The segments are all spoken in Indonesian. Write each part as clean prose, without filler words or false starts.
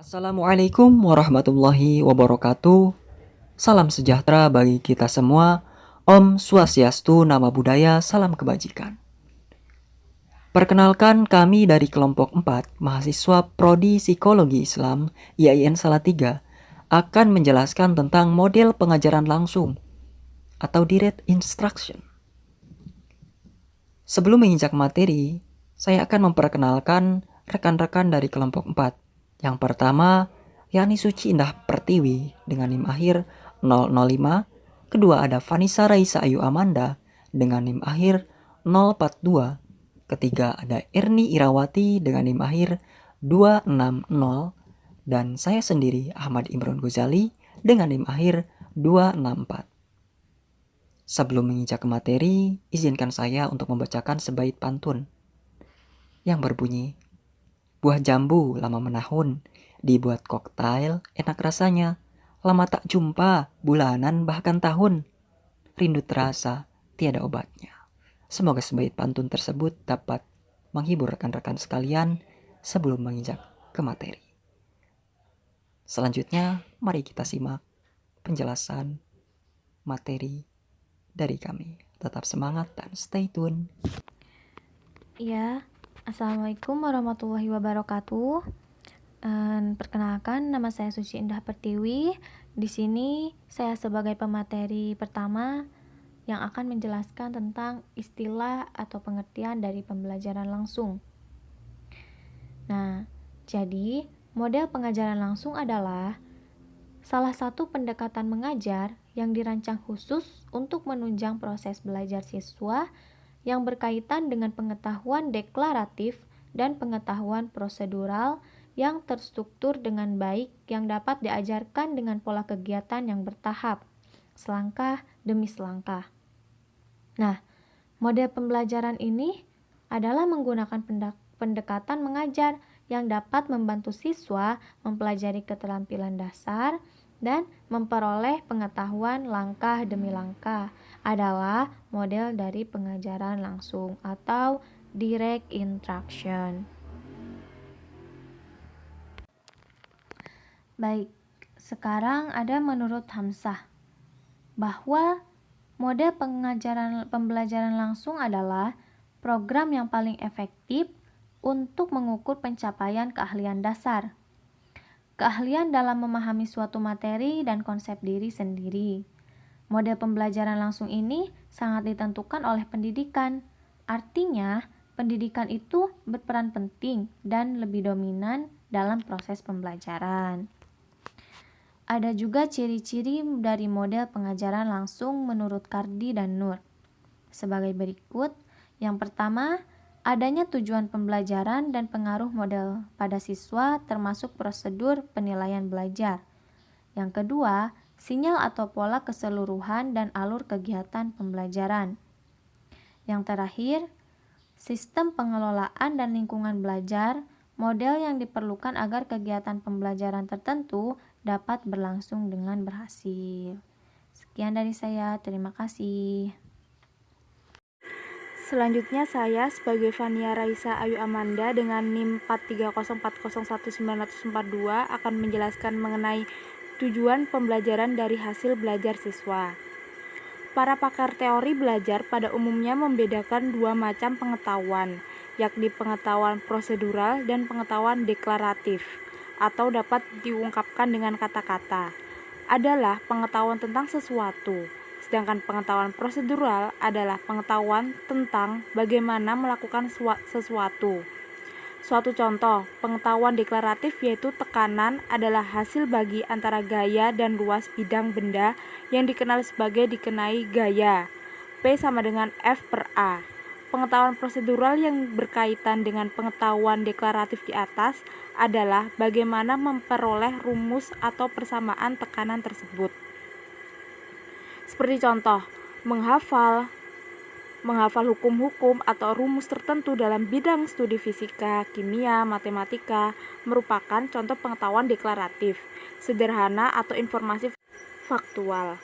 Assalamualaikum warahmatullahi wabarakatuh. Salam sejahtera bagi kita semua. Om Swastiastu, Nama Budaya, Salam Kebajikan. Perkenalkan, kami dari kelompok 4 mahasiswa Prodi Psikologi Islam IAIN Salatiga akan menjelaskan tentang model pengajaran langsung atau direct instruction. Sebelum menginjak materi, saya akan memperkenalkan rekan-rekan dari kelompok 4. Yang pertama, Yani Suci Indah Pertiwi dengan NIM akhir 005. Kedua ada Vanessa Raisa Ayu Amanda dengan NIM akhir 042. Ketiga ada Erni Irawati dengan NIM akhir 260. Dan saya sendiri Ahmad Imron Ghazali dengan NIM akhir 264. Sebelum menginjak ke materi, izinkan saya untuk membacakan sebaik pantun yang berbunyi, buah jambu lama menahun, dibuat koktail enak rasanya, lama tak jumpa, bulanan bahkan tahun, rindu terasa, tiada obatnya. Semoga sebaik pantun tersebut dapat menghibur rekan-rekan sekalian sebelum menginjak ke materi. Selanjutnya, mari kita simak penjelasan materi dari kami. Tetap semangat dan stay tune. Ya, Assalamualaikum warahmatullahi wabarakatuh. Perkenalkan, nama saya Suci Indah Pertiwi. Di sini saya sebagai pemateri pertama yang akan menjelaskan tentang istilah atau pengertian dari pembelajaran langsung. Nah, jadi model pengajaran langsung adalah salah satu pendekatan mengajar yang dirancang khusus untuk menunjang proses belajar siswa yang berkaitan dengan pengetahuan deklaratif dan pengetahuan prosedural yang terstruktur dengan baik yang dapat diajarkan dengan pola kegiatan yang bertahap, selangkah demi selangkah. Nah, model pembelajaran ini adalah menggunakan pendekatan mengajar yang dapat membantu siswa mempelajari keterampilan dasar dan memperoleh pengetahuan langkah demi langkah adalah model dari pengajaran langsung atau direct instruction. Baik, sekarang ada menurut Hamzah bahwa model pembelajaran langsung adalah program yang paling efektif untuk mengukur pencapaian keahlian dasar. Keahlian dalam memahami suatu materi dan konsep diri sendiri. Model pembelajaran langsung ini sangat ditentukan oleh pendidikan. Artinya, pendidikan itu berperan penting dan lebih dominan dalam proses pembelajaran. Ada juga ciri-ciri dari model pengajaran langsung menurut Kardi dan Nur. Sebagai berikut, yang pertama, adanya tujuan pembelajaran dan pengaruh model pada siswa termasuk prosedur penilaian belajar. Yang kedua, sinyal atau pola keseluruhan dan alur kegiatan pembelajaran. Yang terakhir, sistem pengelolaan dan lingkungan belajar, model yang diperlukan agar kegiatan pembelajaran tertentu dapat berlangsung dengan berhasil. Sekian dari saya, terima kasih. Selanjutnya saya sebagai Vania Raisa Ayu Amanda dengan NIM 430401942 akan menjelaskan mengenai tujuan pembelajaran dari hasil belajar siswa. Para pakar teori belajar pada umumnya membedakan dua macam pengetahuan, yakni pengetahuan prosedural dan pengetahuan deklaratif, atau dapat diungkapkan dengan kata-kata, adalah pengetahuan tentang sesuatu. Sedangkan pengetahuan prosedural adalah pengetahuan tentang bagaimana melakukan sesuatu. Suatu contoh, pengetahuan deklaratif yaitu tekanan adalah hasil bagi antara gaya dan luas bidang benda yang dikenal sebagai dikenai gaya. P sama dengan F per A. Pengetahuan prosedural yang berkaitan dengan pengetahuan deklaratif di atas adalah bagaimana memperoleh rumus atau persamaan tekanan tersebut. Seperti contoh, menghafal hukum-hukum atau rumus tertentu dalam bidang studi fisika, kimia, matematika merupakan contoh pengetahuan deklaratif, sederhana atau informasi faktual.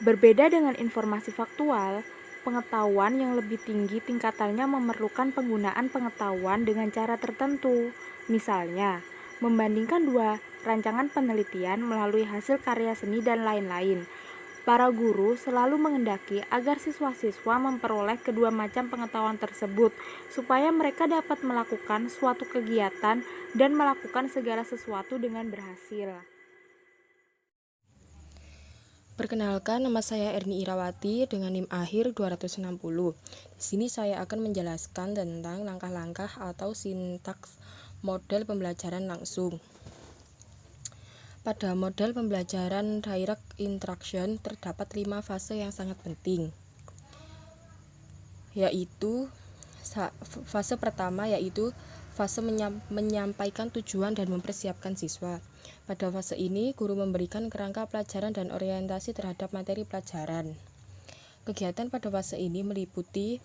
Berbeda dengan informasi faktual, pengetahuan yang lebih tinggi tingkatannya memerlukan penggunaan pengetahuan dengan cara tertentu. Misalnya, membandingkan dua rancangan penelitian melalui hasil karya seni dan lain-lain. Para guru selalu menghendaki agar siswa-siswa memperoleh kedua macam pengetahuan tersebut, supaya mereka dapat melakukan suatu kegiatan dan melakukan segala sesuatu dengan berhasil. Perkenalkan, nama saya Erni Irawati dengan NIM akhir 260. Di sini saya akan menjelaskan tentang langkah-langkah atau sintaks model pembelajaran langsung. Pada model pembelajaran direct instruction terdapat 5 fase yang sangat penting, yaitu fase pertama yaitu fase menyampaikan tujuan dan mempersiapkan siswa. Pada fase ini, guru memberikan kerangka pelajaran dan orientasi terhadap materi pelajaran. Kegiatan pada fase ini meliputi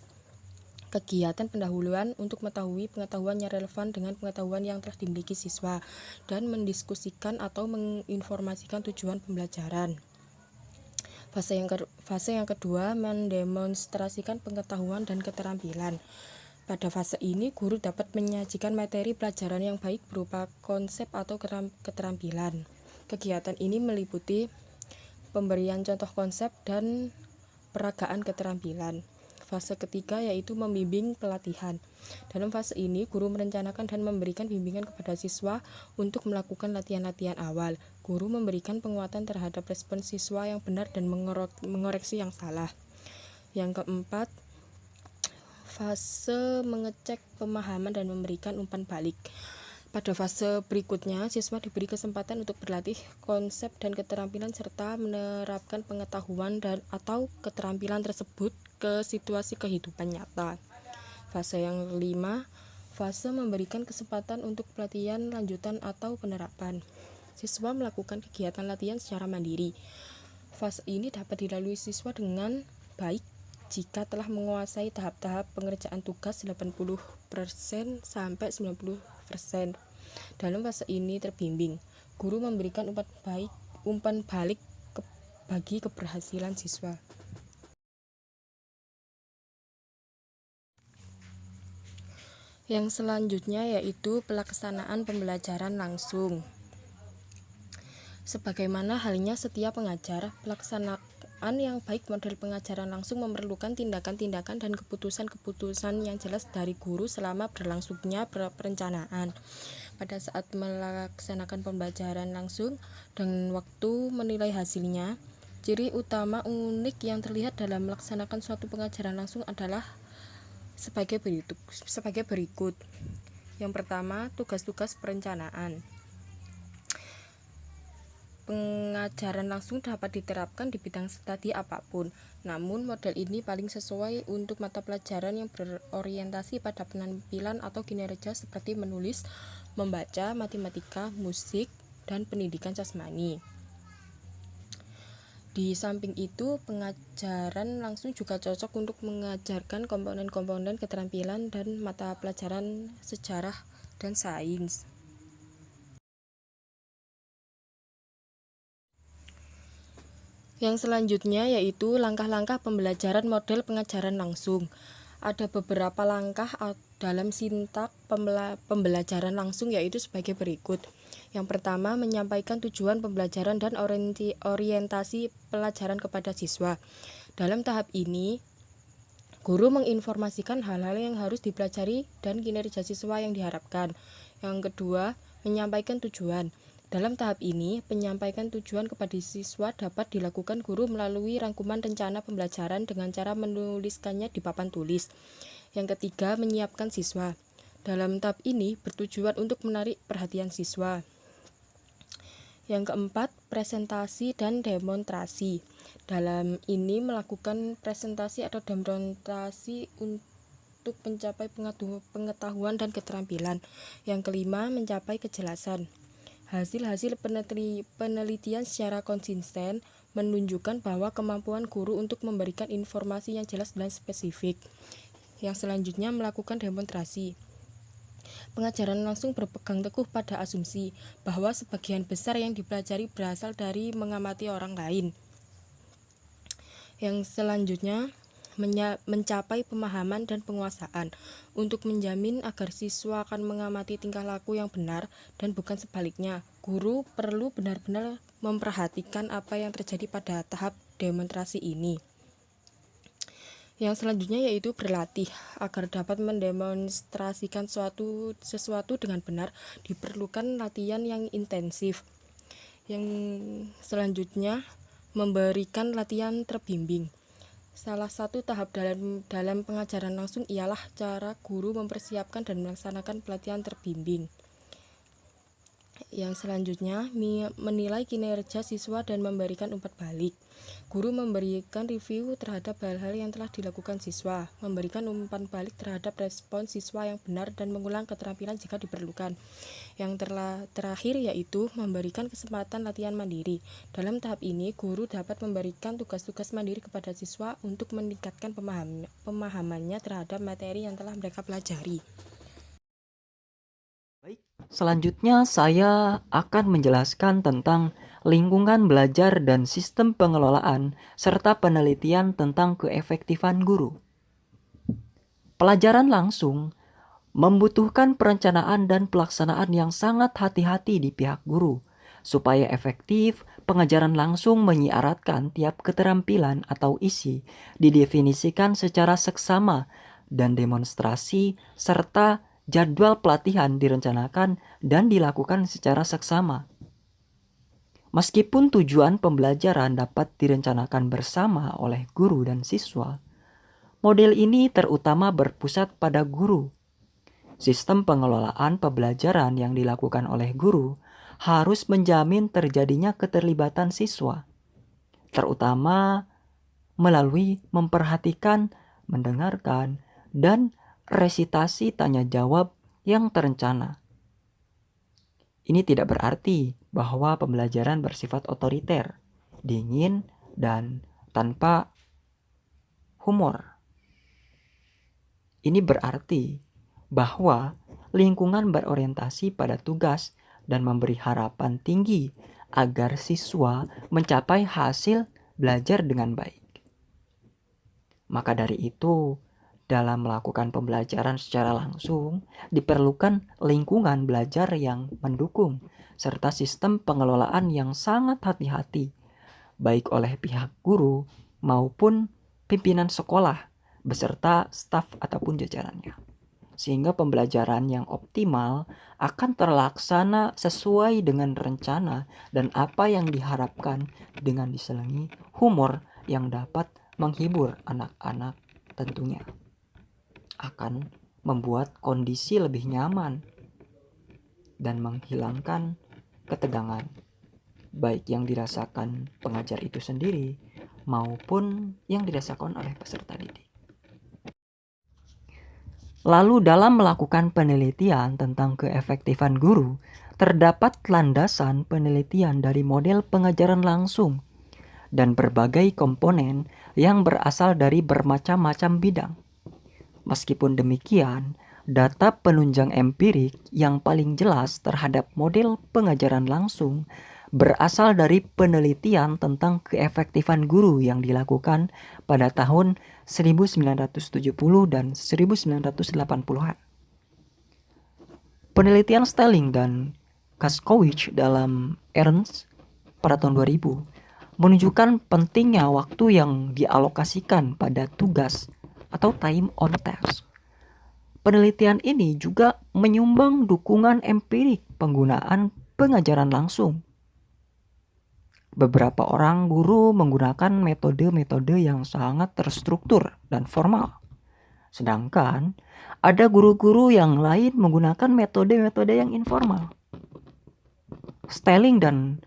kegiatan pendahuluan untuk mengetahui pengetahuan yang relevan dengan pengetahuan yang telah dimiliki siswa dan mendiskusikan atau menginformasikan tujuan pembelajaran. Fase yang kedua mendemonstrasikan pengetahuan dan keterampilan. Pada fase ini, guru dapat menyajikan materi pelajaran yang baik berupa konsep atau keterampilan. Kegiatan ini meliputi pemberian contoh konsep dan peragaan keterampilan. Fase ketiga yaitu membimbing pelatihan. Dalam fase ini, guru merencanakan dan memberikan bimbingan kepada siswa untuk melakukan latihan-latihan awal. Guru memberikan penguatan terhadap respon siswa yang benar dan mengoreksi yang salah. Yang keempat, fase mengecek pemahaman dan memberikan umpan balik. Pada fase berikutnya, siswa diberi kesempatan untuk berlatih konsep dan keterampilan serta menerapkan pengetahuan dan atau keterampilan tersebut ke situasi kehidupan nyata. Fase yang kelima, fase memberikan kesempatan untuk pelatihan lanjutan atau penerapan. Siswa melakukan kegiatan latihan secara mandiri. Fase ini dapat dilalui siswa dengan baik jika telah menguasai tahap-tahap pengerjaan tugas 80% sampai 90%. Dalam fase ini terbimbing, guru memberikan umpan balik bagi keberhasilan siswa. Yang selanjutnya yaitu pelaksanaan pembelajaran langsung. Sebagaimana halnya setiap pengajar, pelaksanaan yang baik model pengajaran langsung memerlukan tindakan-tindakan dan keputusan-keputusan yang jelas dari guru selama berlangsungnya perencanaan. Pada saat melaksanakan pembelajaran langsung dan waktu menilai hasilnya, ciri utama unik yang terlihat dalam melaksanakan suatu pengajaran langsung adalah sebagai berikut. Yang pertama, tugas-tugas perencanaan. Pengajaran langsung dapat diterapkan di bidang studi apapun, namun model ini paling sesuai untuk mata pelajaran yang berorientasi pada penampilan atau kinerja seperti menulis, membaca, matematika, musik, dan pendidikan jasmani. Di samping itu, pengajaran langsung juga cocok untuk mengajarkan komponen-komponen keterampilan dan mata pelajaran sejarah dan sains. Yang selanjutnya yaitu langkah-langkah pembelajaran model pengajaran langsung. Ada beberapa langkah dalam sintak pembelajaran langsung yaitu sebagai berikut. Yang pertama, menyampaikan tujuan pembelajaran dan orientasi pelajaran kepada siswa. Dalam tahap ini, guru menginformasikan hal-hal yang harus dipelajari dan kinerja siswa yang diharapkan. Yang kedua, menyampaikan tujuan. Dalam tahap ini, penyampaikan tujuan kepada siswa dapat dilakukan guru melalui rangkuman rencana pembelajaran dengan cara menuliskannya di papan tulis. Yang ketiga, menyiapkan siswa. Dalam tahap ini bertujuan untuk menarik perhatian siswa. Yang keempat, presentasi dan demonstrasi. Dalam ini melakukan presentasi atau demonstrasi untuk mencapai pengetahuan dan keterampilan. Yang kelima, mencapai kejelasan. Hasil-hasil penelitian secara konsisten menunjukkan bahwa kemampuan guru untuk memberikan informasi yang jelas dan spesifik. Yang selanjutnya, melakukan demonstrasi. Pengajaran langsung berpegang teguh pada asumsi bahwa sebagian besar yang dipelajari berasal dari mengamati orang lain. Yang selanjutnya, mencapai pemahaman dan penguasaan, untuk menjamin agar siswa akan mengamati tingkah laku yang benar dan bukan sebaliknya. Guru perlu benar-benar memperhatikan apa yang terjadi pada tahap demonstrasi ini. Yang selanjutnya yaitu berlatih. Agar dapat mendemonstrasikan sesuatu dengan benar, diperlukan latihan yang intensif. Yang selanjutnya, memberikan latihan terbimbing. Salah satu tahap dalam pengajaran langsung ialah cara guru mempersiapkan dan melaksanakan pelatihan terbimbing. Yang selanjutnya, menilai kinerja siswa dan memberikan umpan balik. Guru memberikan review terhadap hal-hal yang telah dilakukan siswa, memberikan umpan balik terhadap respon siswa yang benar, dan mengulang keterampilan jika diperlukan. Yang terakhir yaitu memberikan kesempatan latihan mandiri. Dalam tahap ini, guru dapat memberikan tugas-tugas mandiri kepada siswa untuk meningkatkan pemahamannya terhadap materi yang telah mereka pelajari. Selanjutnya saya akan menjelaskan tentang lingkungan belajar dan sistem pengelolaan serta penelitian tentang keefektifan guru. Pelajaran langsung membutuhkan perencanaan dan pelaksanaan yang sangat hati-hati di pihak guru. Supaya efektif, pengajaran langsung menyiaratkan tiap keterampilan atau isi didefinisikan secara seksama dan demonstrasi serta jadwal pelatihan direncanakan dan dilakukan secara seksama. Meskipun tujuan pembelajaran dapat direncanakan bersama oleh guru dan siswa, model ini terutama berpusat pada guru. Sistem pengelolaan pembelajaran yang dilakukan oleh guru harus menjamin terjadinya keterlibatan siswa, terutama melalui memperhatikan, mendengarkan, dan resitasi tanya jawab yang terencana. Ini tidak berarti bahwa pembelajaran bersifat otoriter, dingin, dan tanpa humor. Ini berarti bahwa lingkungan berorientasi pada tugas dan memberi harapan tinggi agar siswa mencapai hasil belajar dengan baik. Maka dari itu, dalam melakukan pembelajaran secara langsung, diperlukan lingkungan belajar yang mendukung, serta sistem pengelolaan yang sangat hati-hati, baik oleh pihak guru maupun pimpinan sekolah, beserta staf ataupun jajarannya. Sehingga pembelajaran yang optimal akan terlaksana sesuai dengan rencana dan apa yang diharapkan dengan diselingi humor yang dapat menghibur anak-anak tentunya. Akan membuat kondisi lebih nyaman dan menghilangkan ketegangan, baik yang dirasakan pengajar itu sendiri maupun yang dirasakan oleh peserta didik. Lalu dalam melakukan penelitian tentang keefektifan guru, terdapat landasan penelitian dari model pengajaran langsung dan berbagai komponen yang berasal dari bermacam-macam bidang. Meskipun demikian, data penunjang empirik yang paling jelas terhadap model pengajaran langsung berasal dari penelitian tentang keefektifan guru yang dilakukan pada tahun 1970 dan 1980-an. Penelitian Stelling dan Kaskowitz dalam Ernst pada tahun 2000 menunjukkan pentingnya waktu yang dialokasikan pada tugas atau time on task. Penelitian ini juga menyumbang dukungan empirik penggunaan pengajaran langsung. Beberapa orang guru menggunakan metode-metode yang sangat terstruktur dan formal. Sedangkan ada guru-guru yang lain menggunakan metode-metode yang informal. Stelling dan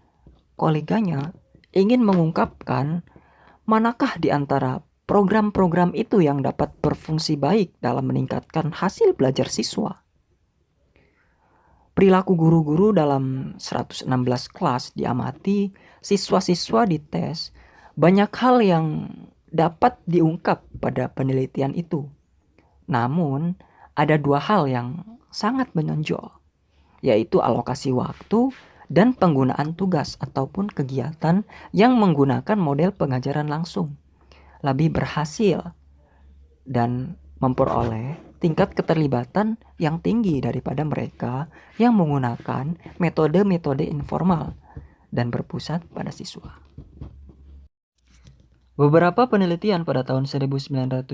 koleganya ingin mengungkapkan manakah di antara program-program itu yang dapat berfungsi baik dalam meningkatkan hasil belajar siswa. Perilaku guru-guru dalam 116 kelas diamati, siswa-siswa dites, banyak hal yang dapat diungkap pada penelitian itu. Namun, ada dua hal yang sangat menonjol, yaitu alokasi waktu dan penggunaan tugas ataupun kegiatan yang menggunakan model pengajaran langsung lebih berhasil dan memperoleh tingkat keterlibatan yang tinggi daripada mereka yang menggunakan metode-metode informal dan berpusat pada siswa. Beberapa penelitian pada tahun 1970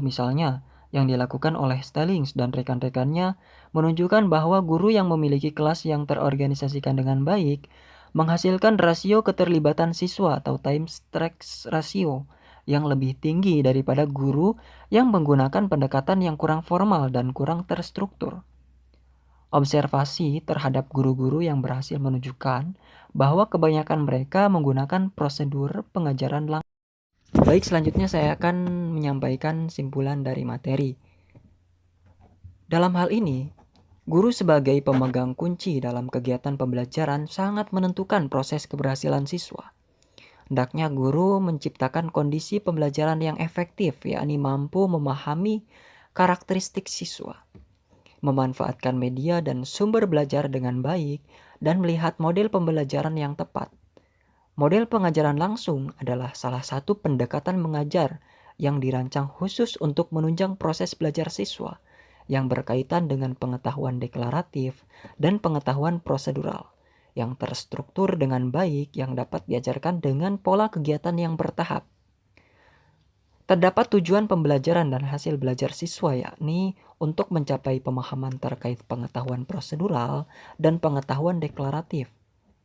misalnya yang dilakukan oleh Stallings dan rekan-rekannya menunjukkan bahwa guru yang memiliki kelas yang terorganisasikan dengan baik menghasilkan rasio keterlibatan siswa atau Times-Strength Ratio yang lebih tinggi daripada guru yang menggunakan pendekatan yang kurang formal dan kurang terstruktur. Observasi terhadap guru-guru yang berhasil menunjukkan bahwa kebanyakan mereka menggunakan prosedur pengajaran langsung. Baik, selanjutnya saya akan menyampaikan simpulan dari materi. Dalam hal ini, guru sebagai pemegang kunci dalam kegiatan pembelajaran sangat menentukan proses keberhasilan siswa. Hendaknya guru menciptakan kondisi pembelajaran yang efektif, yakni mampu memahami karakteristik siswa, memanfaatkan media dan sumber belajar dengan baik, dan melihat model pembelajaran yang tepat. Model pengajaran langsung adalah salah satu pendekatan mengajar yang dirancang khusus untuk menunjang proses belajar siswa yang berkaitan dengan pengetahuan deklaratif dan pengetahuan prosedural yang terstruktur dengan baik yang dapat diajarkan dengan pola kegiatan yang bertahap. Terdapat tujuan pembelajaran dan hasil belajar siswa, yakni untuk mencapai pemahaman terkait pengetahuan prosedural dan pengetahuan deklaratif,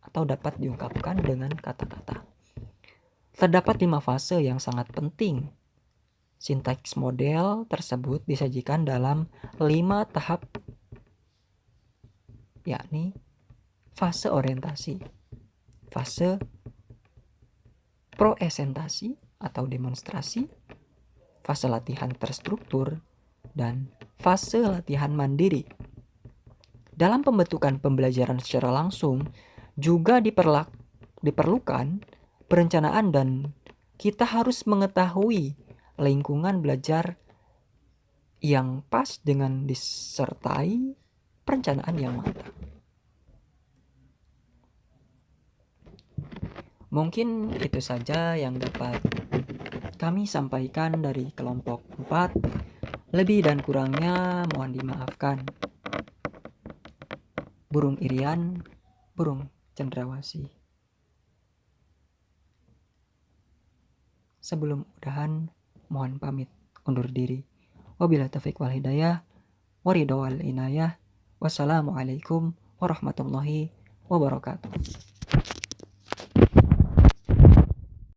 atau dapat diungkapkan dengan kata-kata. Terdapat 5 fase yang sangat penting. Sintaks model tersebut disajikan dalam 5 tahap, yakni fase orientasi, fase proesentasi atau demonstrasi, fase latihan terstruktur, dan fase latihan mandiri. Dalam pembentukan pembelajaran secara langsung juga diperlukan perencanaan dan kita harus mengetahui lingkungan belajar yang pas dengan disertai perencanaan yang matang. Mungkin itu saja yang dapat kami sampaikan dari kelompok 4. Lebih dan kurangnya mohon dimaafkan. Burung Irian, burung cendrawasih. Sebelum udahan, mohon pamit undur diri. Wabillahi taufiq wal hidayah, waridho wal inayah. Wassalamualaikum warahmatullahi wabarakatuh.